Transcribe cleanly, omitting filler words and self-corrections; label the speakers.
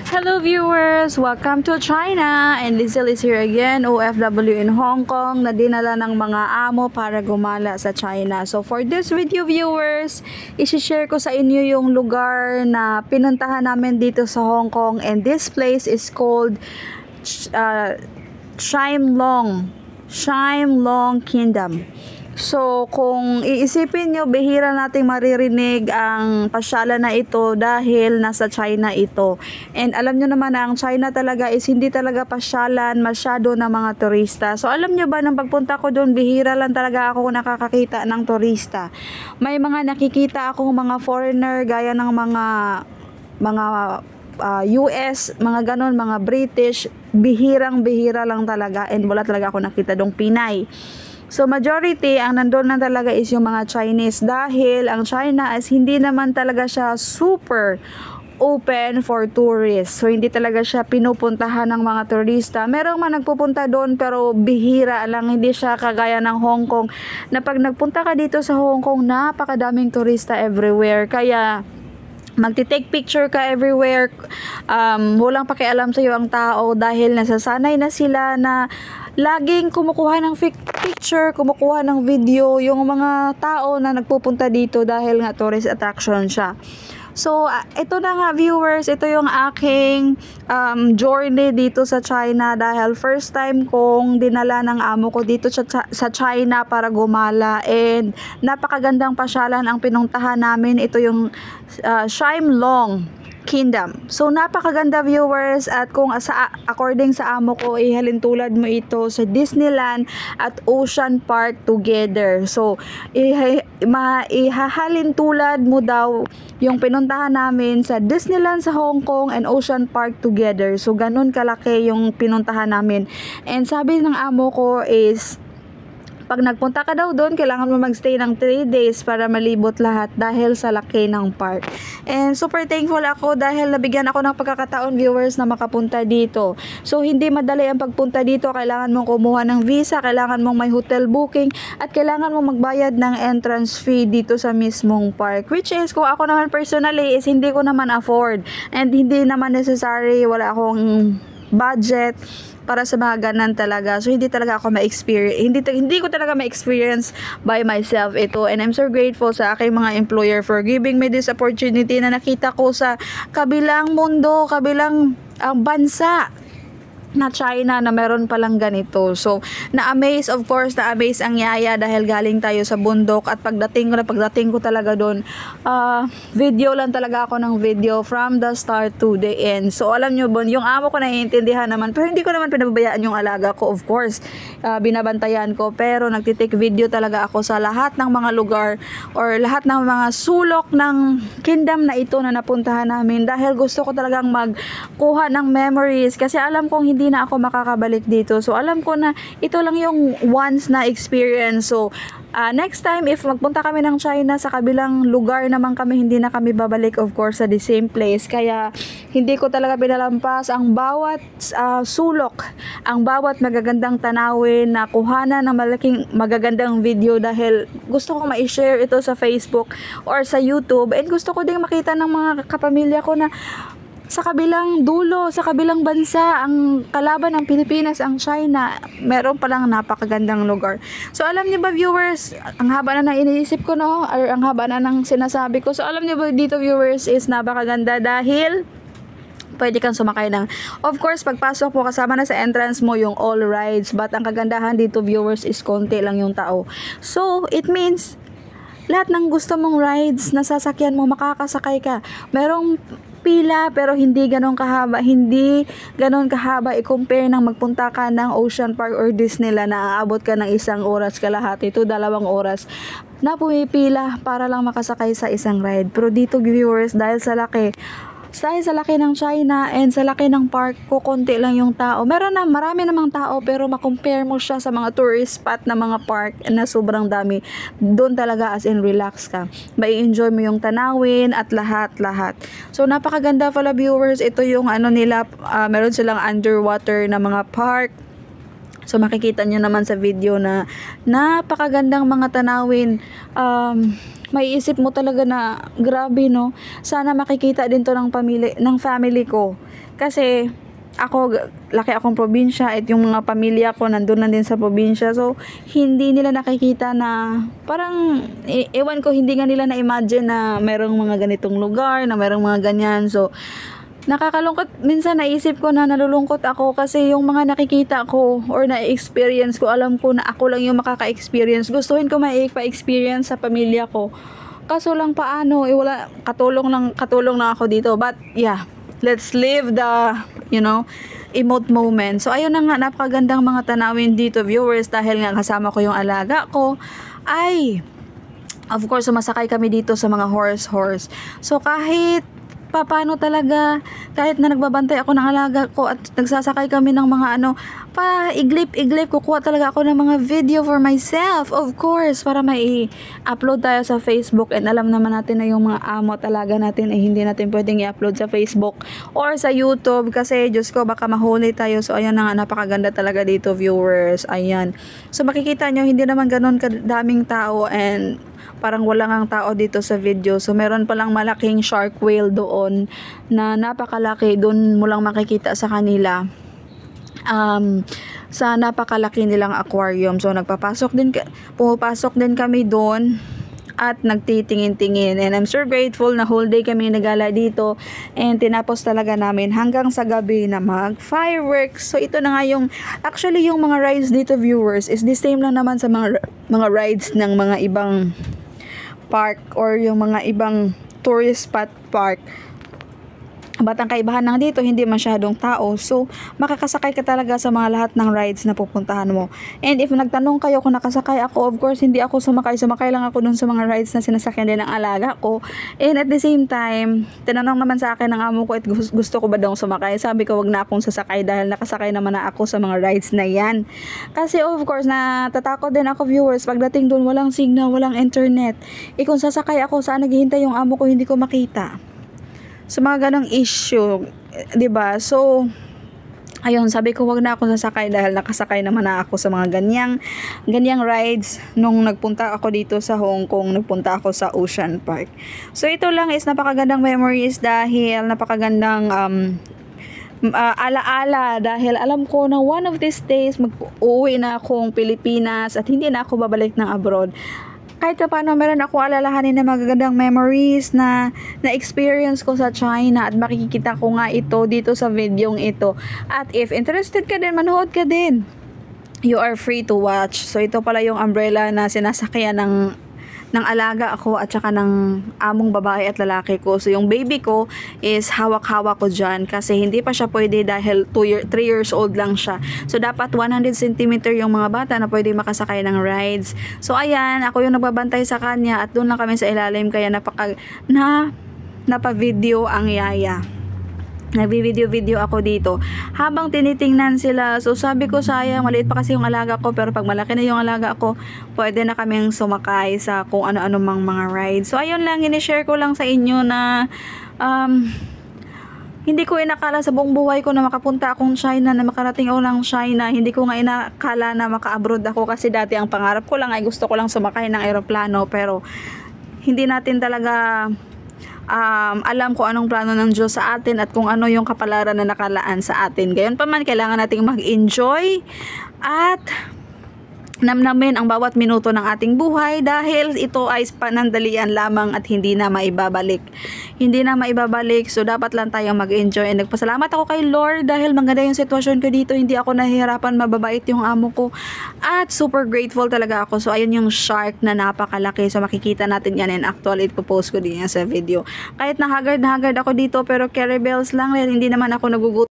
Speaker 1: Hello viewers! Welcome to China, and Lizelle is here again, OFW in Hong Kong na dinala ng mga amo para gumala sa China. So for this video viewers, isi-share ko sa inyo yung lugar na pinuntahan namin dito sa Hong Kong, and this place is called Shimlong Kingdom. So, kung iisipin nyo, bihira nating maririnig ang pasyalan na ito dahil nasa China ito. And alam nyo naman na ang China talaga is hindi talaga pasyalan masyado ng mga turista. So, alam nyo ba, nang pagpunta ko doon, bihira lang talaga ako nakakakita ng turista. May mga nakikita akong mga foreigner gaya ng mga US, mga ganon, mga British, bihirang-bihira lang talaga, and wala talaga ako nakita dong Pinay. So majority ang nandun na talaga is yung mga Chinese, dahil ang China is hindi naman talaga siya super open for tourists. So hindi talaga siya pinupuntahan ng mga turista. Merong man nagpupunta doon pero bihira lang, hindi siya kagaya ng Hong Kong na pag nagpunta ka dito sa Hong Kong, napakadaming turista everywhere. Kaya magti-take picture ka everywhere, walang pakialam sa iyo ang tao dahil nasasanay na sila na laging kumukuha ng picture, kumukuha ng video yung mga tao na nagpupunta dito dahil nga tourist attraction siya. So, ito na nga viewers, ito yung aking journey dito sa China dahil first time kong dinala ng amo ko dito sa China para gumala, and napakagandang pasyalan ang pinuntahan namin. Ito yung Shimlong Kingdom. So napakaganda viewers, at kung according sa amo ko, ihalintulad mo ito sa Disneyland at Ocean Park together. So ihahalintulad mo daw yung pinuntahan namin sa Disneyland sa Hong Kong and Ocean Park together. So ganun kalaki yung pinuntahan namin. And sabi ng amo ko is, pag nagpunta ka daw doon, kailangan mo magstay ng 3 days para malibot lahat dahil sa laki ng park. And super thankful ako dahil nabigyan ako ng pagkakataon viewers na makapunta dito. So hindi madali ang pagpunta dito, kailangan mong kumuha ng visa, kailangan mong may hotel booking, at kailangan mong magbayad ng entrance fee dito sa mismong park. Which is, kung ako naman personally is hindi ko naman afford, and hindi naman necessary, wala akong budget para sa mga ganan talaga. So hindi talaga ako ma-experience, hindi ko talaga ma-experience by myself ito, and I'm so grateful sa aking mga employer for giving me this opportunity na nakita ko sa kabilang mundo, kabilang bansa na China na meron palang ganito. So na-amaze, of course, na-amaze ang yaya dahil galing tayo sa bundok, at pagdating ko talaga doon, video lang talaga ako ng video from the start to the end. So alam nyo ba, yung amo ko naiintindihan naman, pero hindi ko naman pinababayaan yung alaga ko, of course, binabantayan ko, pero nagtitake video talaga ako sa lahat ng mga lugar or lahat ng mga sulok ng kingdom na ito na napuntahan namin, dahil gusto ko talagang magkuha ng memories, kasi alam kong hindi na ako makakabalik dito. So alam ko na ito lang yung once na experience. So next time if magpunta kami ng China, sa kabilang lugar naman kami, hindi na kami babalik, of course, sa the same place. Kaya hindi ko talaga pinalampas ang bawat sulok, ang bawat magagandang tanawin na kuhanan ng malaking magagandang video, dahil gusto ko ma-share ito sa Facebook or sa YouTube, and gusto ko ding makita ng mga kapamilya ko na sa kabilang dulo, sa kabilang bansa, ang kalaban ng Pilipinas, ang China, meron palang napakagandang lugar. So alam niyo ba viewers, ang haba na iniisip ko, no, or ang haba na ng sinasabi ko. So alam niyo ba dito viewers is napakaganda dahil pwede kang sumakay ng, of course, pagpasok mo kasama na sa entrance mo yung all rides, but ang kagandahan dito viewers is konti lang yung tao. So it means lahat ng gusto mong rides na sasakyan mo, makakasakay ka. Merong pila pero hindi ganun kahaba, i-compare ng magpunta ka ng Ocean Park or Disneyland na aabot ka ng 1 oras kalahati to 2 oras na pumipila para lang makasakay sa isang ride. Pero dito viewers, dahil sa laki ng China and sa laki ng park, kukunti lang yung tao. Marami namang tao, pero makompare mo siya sa mga tourist spot na mga park na sobrang dami. Doon talaga as in relax ka. Mai-enjoy mo yung tanawin at lahat. So napakaganda pala viewers. Ito yung nila, meron silang underwater na mga park. So makikita nyo naman sa video na napakagandang mga tanawin. maiisip mo talaga na grabe no, sana makikita din to ng family ko, kasi laki akong probinsya at yung mga pamilya ko nandun na din sa probinsya, so hindi nila nakikita na parang ewan ko, hindi nga nila na-imagine na merong mga ganitong lugar, na merong mga ganyan. So nakakalungkot, minsan naisip ko na nalulungkot ako kasi yung mga nakikita ko or na-experience ko, alam ko na ako lang yung makaka-experience. Gustuhin ko pa-experience sa pamilya ko. Kaso lang paano, wala, katulong lang ako dito. But yeah, let's live the, emote moment. So ayun na nga, napakagandang mga tanawin dito, viewers, dahil nga kasama ko yung alaga ko. Of course, sumasakay kami dito sa mga horse. So kahit paano talaga, kahit na nagbabantay ako ng alaga ko at nagsasakay kami ng mga iglip, kukuha talaga ako ng mga video for myself, of course, para may upload tayo sa Facebook. And alam naman natin na yung mga amo at alaga natin ay hindi natin pwedeng i-upload sa Facebook or sa YouTube kasi Diyos ko, baka mahuli tayo. So ayan na nga, napakaganda talaga dito, viewers. Ayan, so makikita nyo, hindi naman ganun kadaming tao and parang wala ngang tao dito sa video. So meron palang malaking shark whale doon na napakalaki. Doon mo lang makikita sa kanila sa napakalaki nilang aquarium. So pumapasok din kami doon at nagtitingin-tingin, and I'm so grateful na whole day kami nagala dito and tinapos talaga namin hanggang sa gabi na mag fireworks. So ito na nga actually yung mga rides dito, viewers, is the same lang naman sa mga rides ng mga ibang park or yung mga ibang tourist spot park. But ang kaibahan lang dito, hindi masyadong tao. So, makakasakay ka talaga sa mga lahat ng rides na pupuntahan mo. And if nagtanong kayo kung nakasakay ako, of course, hindi ako sumakay. Sumakay lang ako dun sa mga rides na sinasakyan din ng alaga ko. And at the same time, tinanong naman sa akin ng amo ko at gusto ko ba daw sumakay. Sabi ko, wag na akong sasakay dahil nakasakay naman na ako sa mga rides na yan. Kasi of course, natatakot din ako, viewers. Pagdating dun, walang signal, walang internet. Kung sasakay ako, saan naghihintay yung amo ko, hindi ko makita. So mga ganong issue, 'di ba? So ayun, sabi ko wag na ako sasakay dahil nakasakay naman na ako sa mga ganyang rides nung nagpunta ako dito sa Hong Kong, nagpunta ako sa Ocean Park. So ito lang is napakagandang memories dahil napakagandang alaala, dahil alam ko na one of these days mag-uwi na akong Pilipinas at hindi na ako babalik ng abroad. Kahit paano meron ako alalahanin na magagandang memories na experience ko sa China at makikita ko nga ito dito sa videong ito. At if interested ka din, manood ka din. You are free to watch. So ito pala yung umbrella na sinasakyan ng alaga ako at saka ng among babae at lalaki ko. So yung baby ko is hawak-hawak ko dyan kasi hindi pa siya pwede dahil 3 years old lang siya. So dapat 100 cm yung mga bata na pwede makasakay ng rides. So ayan, ako yung nagbabantay sa kanya at doon lang kami sa ilalim kaya napa-video ang yaya. Nagbi-video ako dito habang tinitingnan sila. So sabi ko, sayang, maliit pa kasi yung alaga ko, pero pag malaki na yung alaga ko, pwede na kaming sumakay sa kung ano-ano mang mga rides. So ayun lang, ini-share ko lang sa inyo na hindi ko inakala sa buong buhay ko na makapunta akong China, na makarating ako ng China. Hindi ko nga inakala na maka-abroad ako kasi dati ang pangarap ko lang ay gusto ko lang sumakay ng eroplano, pero hindi natin talaga alam kung anong plano ng Diyos sa atin at kung ano yung kapalaran na nakalaan sa atin. Gayon pa man, kailangan nating mag-enjoy at namnamin ang bawat minuto ng ating buhay dahil ito ay panandalian lamang at hindi na maibabalik. So dapat lang tayong mag-enjoy. And nagpasalamat ako kay Lord dahil maganda yung sitwasyon ko dito. Hindi ako nahihirapan, mababait yung amo ko at super grateful talaga ako. So ayun yung shark na napakalaki. So makikita natin yan, and actually ipopost ko din yan sa video. Kahit na haggard ako dito, pero carry bells lang, hindi naman ako nagugutom.